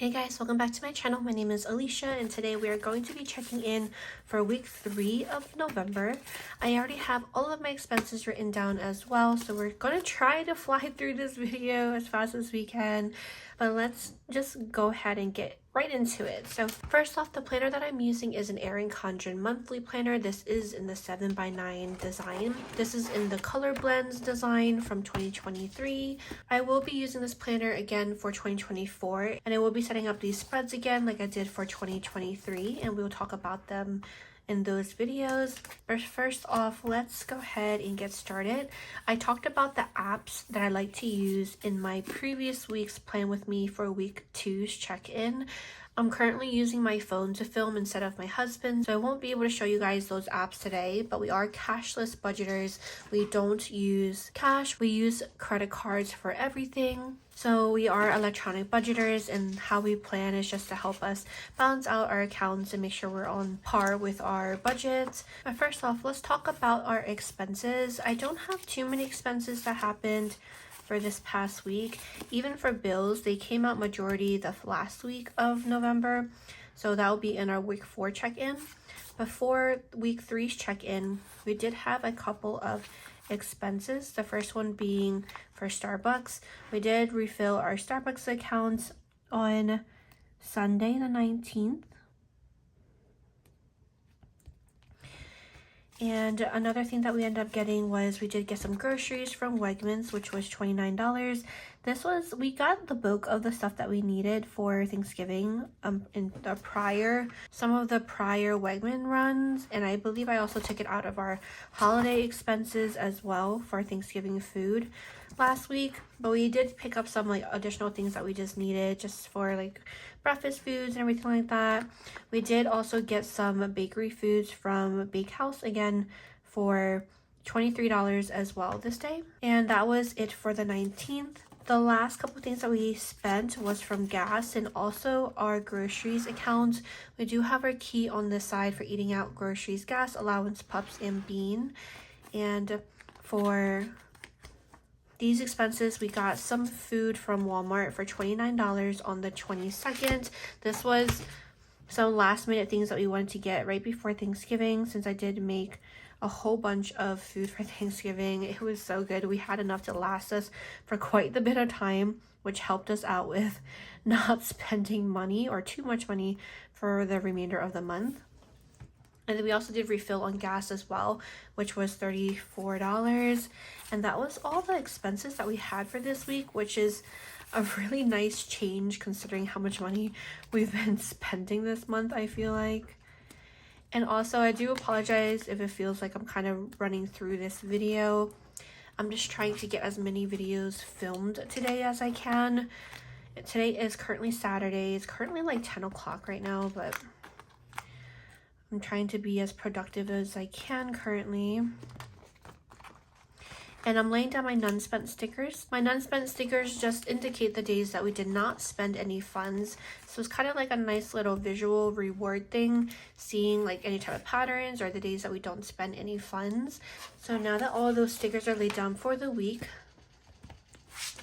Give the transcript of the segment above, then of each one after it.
Hey guys, welcome back to my channel. My name is Alicia and today we are going to be checking in for week 3 of November. I already have all of my expenses written down as well, so we're going to try to fly through this video as fast as we can, but let's just go ahead and get right into it. So first off, the planner that I'm using is an Erin Condren monthly planner. This is in the 7x9 design. This is in the color blends design from 2023. I will be using this planner again for 2024, and I will be setting up these spreads again like I did for 2023, and we'll talk about them in those videos. But first off, let's go ahead and get started. I talked about the apps that I like to use in my previous week's Plan With Me for week 2's check-in. I'm currently using my phone to film instead of my husband, so I won't be able to show you guys those apps today, but we are cashless budgeters. We don't use cash, we use credit cards for everything. So we are electronic budgeters, and how we plan is just to help us balance out our accounts and make sure we're on par with our budgets. But first off, let's talk about our expenses. I don't have too many expenses that happened for this past week. Even for bills, they came out majority the last week of November, so that will be in our week 4 check-in. Before week 3's check-in, we did have a couple of expenses. The first one being for Starbucks. We did refill our Starbucks accounts on Sunday the 19th. And another thing that we ended up getting was we did get some groceries from Wegmans, which was $29. We got the bulk of the stuff that we needed for Thanksgiving in some of the prior Wegman runs, and I believe I also took it out of our holiday expenses as well for Thanksgiving food last week. But we did pick up some additional things that we just needed just for breakfast foods and everything like that. We did also get some bakery foods from Bakehouse again for $23 as well this day. And that was it for the 19th. The last couple things that we spent was from gas and also our groceries account. We do have our key on this side for eating out, groceries, gas, allowance, pups, and bean. And for these expenses, we got some food from Walmart for $29 on the 22nd. This was some last minute things that we wanted to get right before Thanksgiving, since I did make a whole bunch of food for Thanksgiving. It was so good. We had enough to last us for quite the bit of time, which helped us out with not spending money or too much money for the remainder of the month. And then we also did refill on gas as well, which was $34. And that was all the expenses that we had for this week, which is a really nice change considering how much money we've been spending this month, I feel like. And also, I do apologize if it feels like I'm kind of running through this video. I'm just trying to get as many videos filmed today as I can. Today is currently Saturday. It's currently 10 o'clock right now, but I'm trying to be as productive as I can currently. And I'm laying down my none spent stickers. My none spent stickers just indicate the days that we did not spend any funds. So it's kind of like a nice little visual reward thing, seeing any type of patterns or the days that we don't spend any funds. So now that all of those stickers are laid down for the week,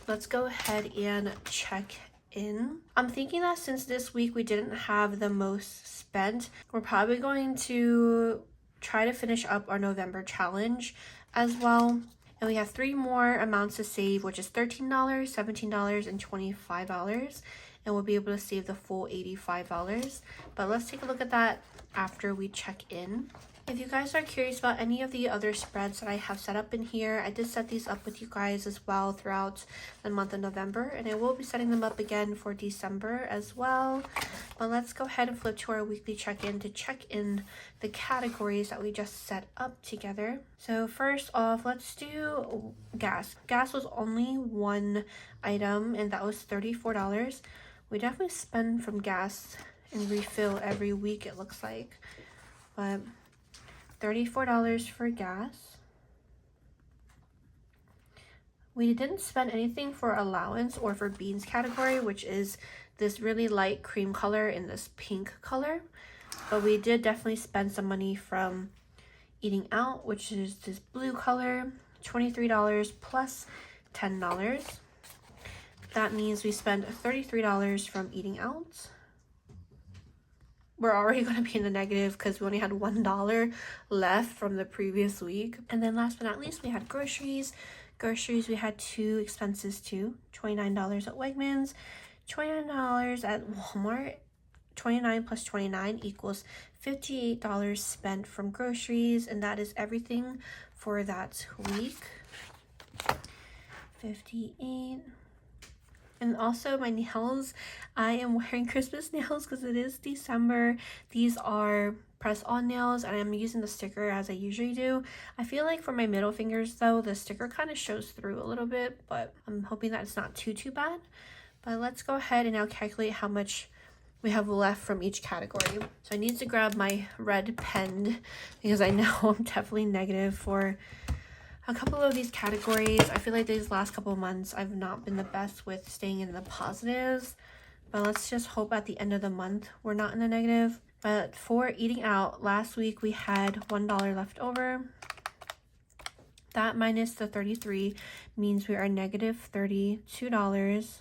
let's go ahead and check in. I'm thinking that since this week we didn't have the most spent, we're probably going to try to finish up our November challenge as well. And we have 3 more amounts to save, which is $13, $17, and $25. And we'll be able to save the full $85. But let's take a look at that after we check in. If you guys are curious about any of the other spreads that I have set up in here, I did set these up with you guys as well throughout the month of November, and I will be setting them up again for December as well. But let's go ahead and flip to our weekly check-in to check in the categories that we just set up together. So first off, let's do gas. Gas was only one item, and that was $34. We definitely spend from gas and refill every week, it looks like. But $34 for gas. We didn't spend anything for allowance or for beans category, which is this really light cream color in this pink color. But we did definitely spend some money from eating out, which is this blue color, $23 plus $10. That means we spent $33 from eating out. We're already going to be in the negative because we only had $1 left from the previous week. And then last but not least, we had groceries. Groceries, we had two expenses too. $29 at Wegmans, $29 at Walmart. 29 plus 29 equals $58 spent from groceries, and that is everything for that week. 58. And also my nails, I am wearing Christmas nails because it is December. These are press-on nails, and I'm using the sticker as I usually do. I feel like for my middle fingers though, the sticker kind of shows through a little bit, but I'm hoping that it's not too bad. But let's go ahead and now calculate how much we have left from each category. So I need to grab my red pen because I know I'm definitely negative for a couple of these categories. I feel like these last couple of months I've not been the best with staying in the positives, but let's just hope at the end of the month we're not in the negative. But for eating out, last week we had $1 left over. That minus the 33 means we are negative $32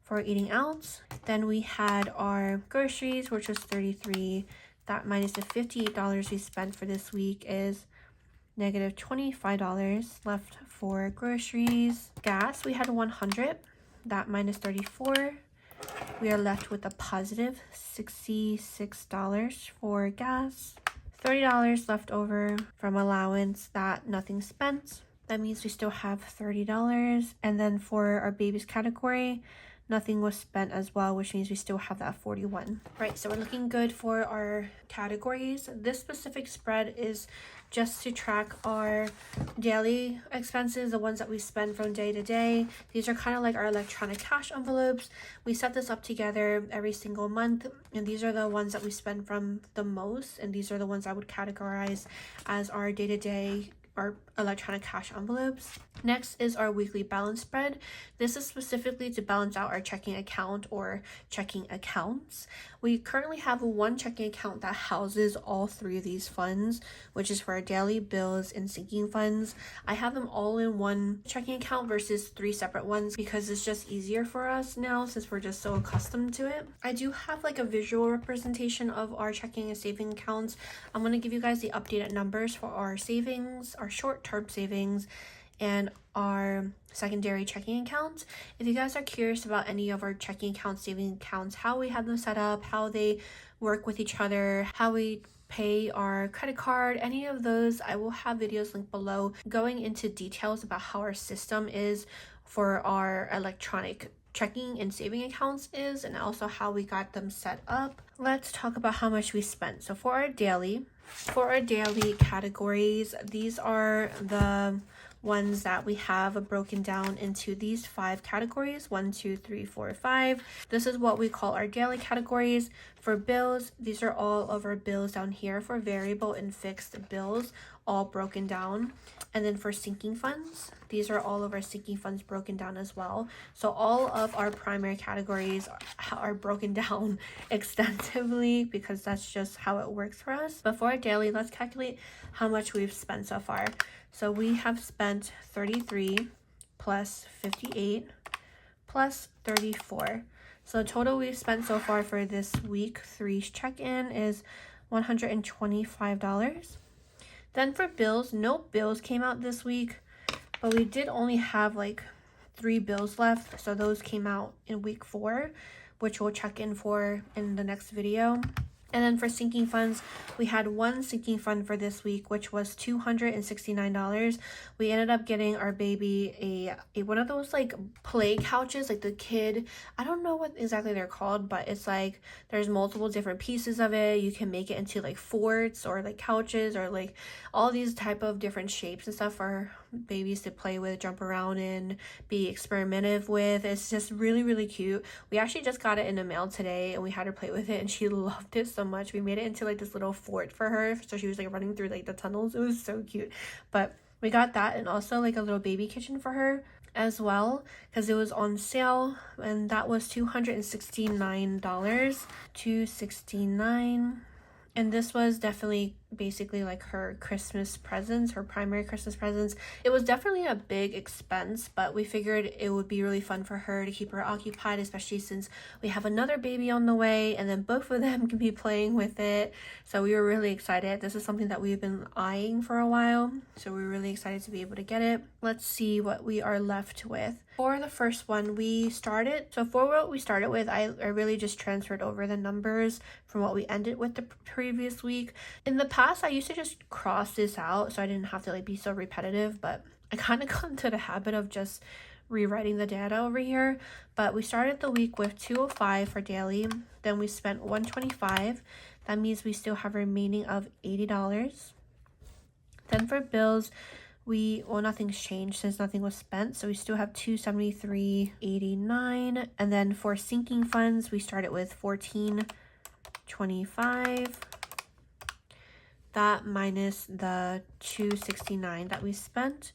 for eating out. Then we had our groceries, which was 33. That minus the $58 we spent for this week is negative $25 left for groceries. Gas, we had 100. That minus 34. We are left with a positive $66 for gas. $30 left over from allowance, that nothing spent. That means we still have $30. And then for our babies category, nothing was spent as well, which means we still have that 41. Right, so we're looking good for our categories. This specific spread is just to track our daily expenses, the ones that we spend from day to day. These are kind of like our electronic cash envelopes. We set this up together every single month, and these are the ones that we spend from the most, and these are the ones I would categorize as our day-to-day our electronic cash envelopes. Next is our weekly balance spread. This is specifically to balance out our checking account or checking accounts. We currently have one checking account that houses all three of these funds, which is for our daily bills and sinking funds. I have them all in one checking account versus three separate ones because it's just easier for us now since we're just so accustomed to it. I do have like a visual representation of our checking and saving accounts. I'm going to give you guys the updated numbers for our savings, our short-term savings, and our secondary checking accounts. If you guys are curious about any of our checking accounts, saving accounts, how we have them set up, how they work with each other, how we pay our credit card, any of those, I will have videos linked below going into details about how our system is for our electronic checking and saving accounts is, and also how we got them set up. Let's talk about how much we spent. So for our daily categories, these are the ones that we have broken down into these 5 categories: 1, 2, 3, 4, 5. This is what we call our daily categories. For bills, these are all of our bills down here for variable and fixed bills, all broken down. And then for sinking funds, these are all of our sinking funds broken down as well. So all of our primary categories are broken down extensively because that's just how it works for us. But for our daily, let's calculate how much we've spent so far. So we have spent 33 plus 58 plus 34. So total we've spent so far for this week 3 check-in is $125. Then for bills, no bills came out this week, but we did only have like 3 bills left. So those came out in week 4, which we'll check in for in the next video. And then for sinking funds, we had one sinking fund for this week, which was $269. We ended up getting our baby a one of those like play couches, like the kid, I don't know what exactly they're called, but it's like there's multiple different pieces of it. You can make it into like forts or like couches or like all these type of different shapes and stuff for babies to play with, jump around in, be experimentative with. It's just really, really cute. We actually just got it in the mail today and we had her play with it and she loved it so much. We made it into like this little fort for her, so she was like running through like the tunnels. It was so cute. But we got that, and also like a little baby kitchen for her as well because it was on sale, and that was $269. $269. And this was definitely basically like her Christmas presents, her primary Christmas presents. It was definitely a big expense, but we figured it would be really fun for her to keep her occupied, especially since we have another baby on the way, and then both of them can be playing with it. So we were really excited. This is something that we've been eyeing for a while, so we're really excited to be able to get it. Let's see what we are left with. For the first one, for what we started with, I really just transferred over the numbers from what we ended with the previous week. In the past, I used to just cross this out so I didn't have to like be so repetitive, but I kind of got into the habit of just rewriting the data over here. But we started the week with $205 for daily, then we spent $125. That means we still have a remaining of $80. Then for bills, nothing's changed since nothing was spent, so we still have $273.89. And then for sinking funds, we started with $14.25. That minus the $269 that we spent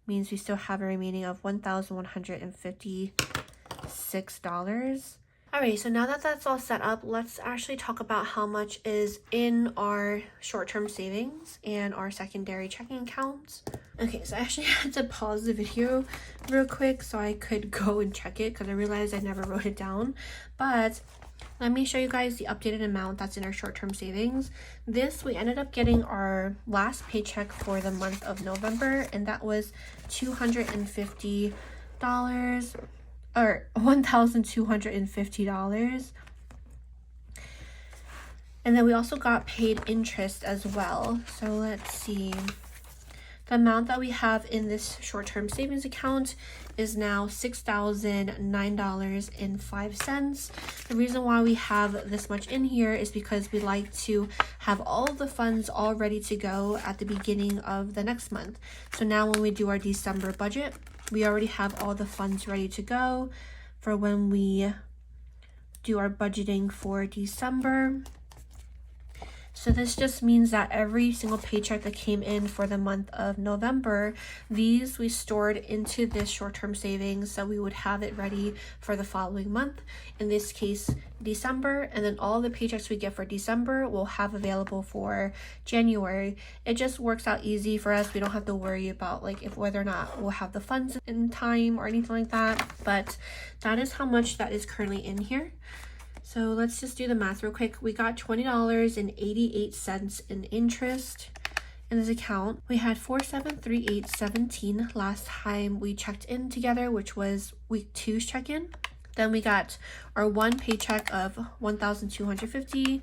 means we still have a remaining of $1,156. Alright, so now that that's all set up, let's actually talk about how much is in our short-term savings and our secondary checking accounts. Okay, so I actually had to pause the video real quick so I could go and check it because I realized I never wrote it down. But let me show you guys the updated amount that's in our short-term savings. We ended up getting our last paycheck for the month of November, and that was $250 or $1,250. And then we also got paid interest as well. So let's see. The amount that we have in this short-term savings account is now $6,009.05. The reason why we have this much in here is because we like to have all of the funds all ready to go at the beginning of the next month. So now when we do our December budget, we already have all the funds ready to go for when we do our budgeting for December. So this just means that every single paycheck that came in for the month of November, these we stored into this short-term savings so we would have it ready for the following month. In this case, December, and then all the paychecks we get for December we'll have available for January. It just works out easy for us. We don't have to worry about like whether or not we'll have the funds in time or anything like that. But that is how much that is currently in here. So let's just do the math real quick. We got $20.88 in interest in this account. We had $4,738.17 last time we checked in together, which was week 2's check-in. Then we got our one paycheck of $1,250,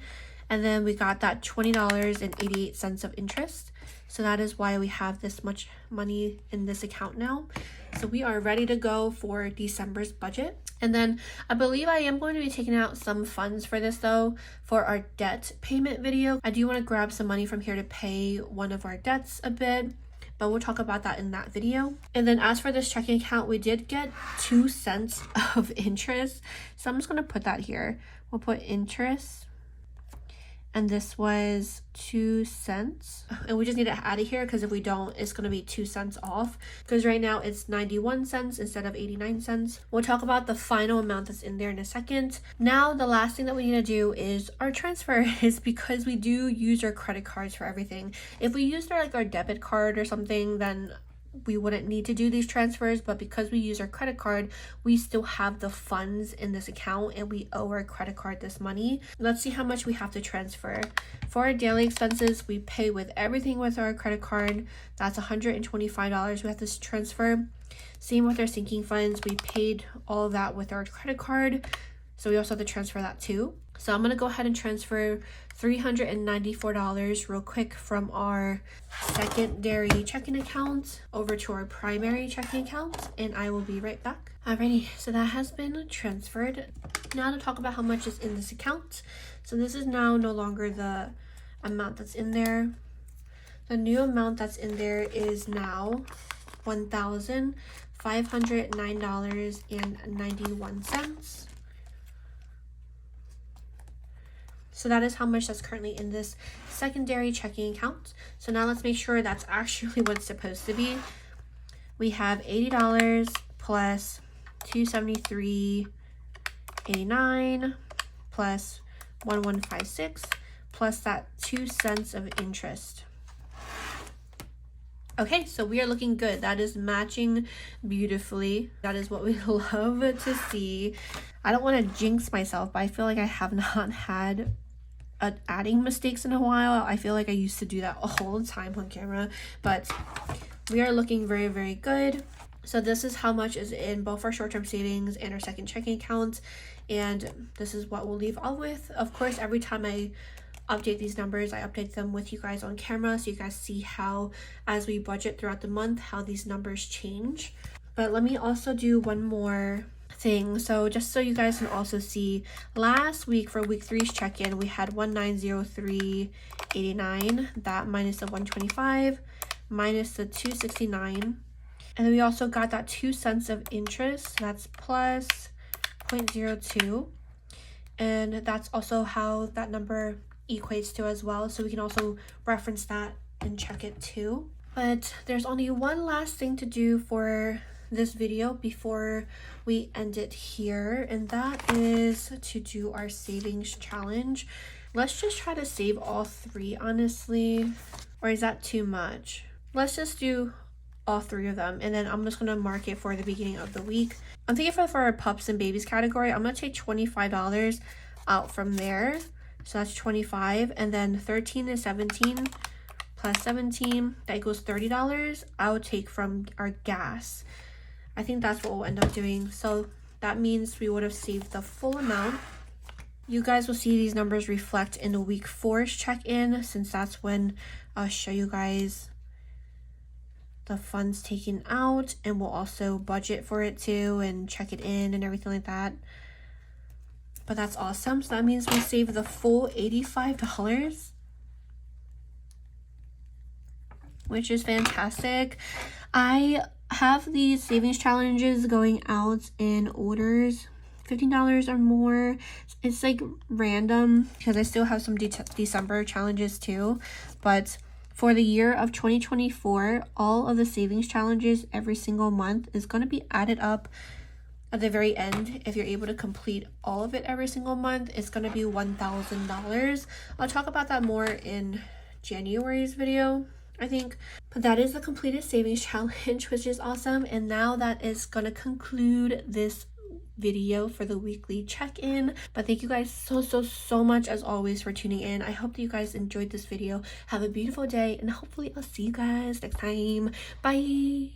and then we got that $20.88 of interest. So that is why we have this much money in this account now. So we are ready to go for December's budget. And then I believe I am going to be taking out some funds for this though, for our debt payment video. I do want to grab some money from here to pay one of our debts a bit, but we'll talk about that in that video. And then as for this checking account, we did get 2 cents of interest. So I'm just going to put that here. We'll put interest. And this was 2 cents. And we just need to add it here because if we don't, it's going to be 2 cents off. Because right now it's 91 cents instead of 89 cents. We'll talk about the final amount that's in there in a second. Now, the last thing that we need to do is our transfer is because we do use our credit cards for everything. If we used our debit card or something, then we wouldn't need to do these transfers, but because we use our credit card, we still have the funds in this account and we owe our credit card this money. Let's see how much we have to transfer. For our daily expenses, we pay with everything with our credit card. That's $125 we have to transfer. Same with our sinking funds. We paid all of that with our credit card, so we also have to transfer that too. So I'm going to go ahead and transfer $394 real quick from our secondary checking account over to our primary checking account, and I will be right back. Alrighty, so that has been transferred. Now to talk about how much is in this account. So this is now no longer the amount that's in there. The new amount that's in there is now $1,509.91. So that is how much that's currently in this secondary checking account. So now let's make sure that's actually what it's supposed to be. We have $80 plus $273.89 plus $1,156 plus that 2 cents of interest. Okay, so we are looking good. That is matching beautifully. That is what we love to see. I don't want to jinx myself, but I feel like I have not had adding mistakes in a while. I feel like I used to do that all the time on camera, but we are looking very, very good. So this is how much is in both our short-term savings and our second checking account, and this is what we'll leave all with. Of course, every time I update these numbers, I update them with you guys on camera so you guys see how, as we budget throughout the month, how these numbers change. But let me also do one more thing. So just so you guys can also see, last week for week 3's check-in, we had 1903.89, that minus the 125 minus the 269, and then we also got that 2 cents of interest. That's plus 0.02, and that's also how that number equates to as well, so we can also reference that and check it too. But there's only one last thing to do for this video before we end it here, and that is to do our savings challenge. Let's just try to save all 3, honestly, or is that too much? Let's just do all 3 of them, and then I'm just gonna mark it for the beginning of the week. I'm thinking for our pups and babies category, I'm gonna take $25 out from there. So that's 25, and then 13 and 17 plus 17, that equals $30. I'll take from our gas. I think that's what we'll end up doing. So that means we would have saved the full amount. You guys will see these numbers reflect in the week 4's check-in, since that's when I'll show you guys the funds taken out, and we'll also budget for it too and check it in and everything like that. But that's awesome. So that means we saved the full $85, which is fantastic. I have these savings challenges going out in orders, $15 or more. It's like random because I still have some December challenges too. But for the year of 2024, all of the savings challenges every single month is going to be added up at the very end. If you're able to complete all of it every single month, it's going to be $1,000. I'll talk about that more in January's video, I think. But that is the completed savings challenge, which is awesome. And now that is going to conclude this video for the weekly check-in. But thank you guys so much as always for tuning in. I hope that you guys enjoyed this video. Have a beautiful day, and hopefully I'll see you guys next time. Bye.